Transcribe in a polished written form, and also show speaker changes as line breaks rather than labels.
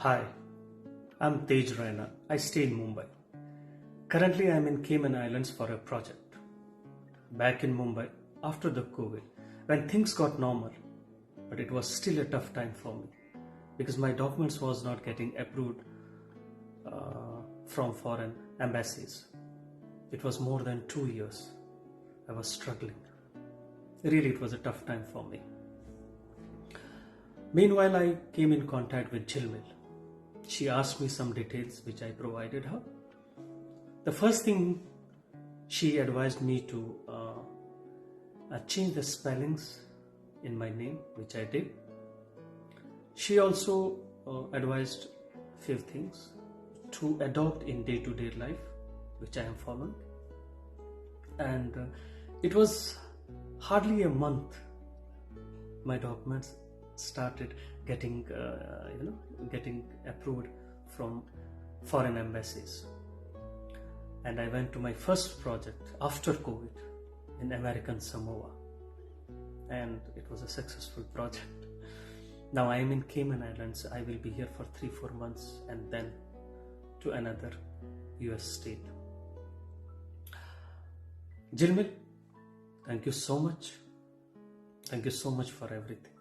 Hi, I'm Teijj Raiina. I stay in Mumbai. Currently, I'm in Cayman Islands for a project. Back in Mumbai, after the COVID, when things got normal, but it was still a tough time for me because my documents was not getting approved from foreign embassies. It was more than 2 years. I was struggling. Really, it was a tough time for me. Meanwhile, I came in contact with Jhhilmil. She asked me some details which I provided her. The first thing she advised me to change the spellings in my name, which I did. She also advised few things to adopt in day-to-day life, which I am following. And it was hardly a month my documents started getting approved from foreign embassies, and I went to my first project after COVID in American Samoa, and it was a successful project. Now I am in Cayman Islands. I will be here for 3-4 months and then to another US state. Jhhilmil, thank you so much. Thank you so much for everything.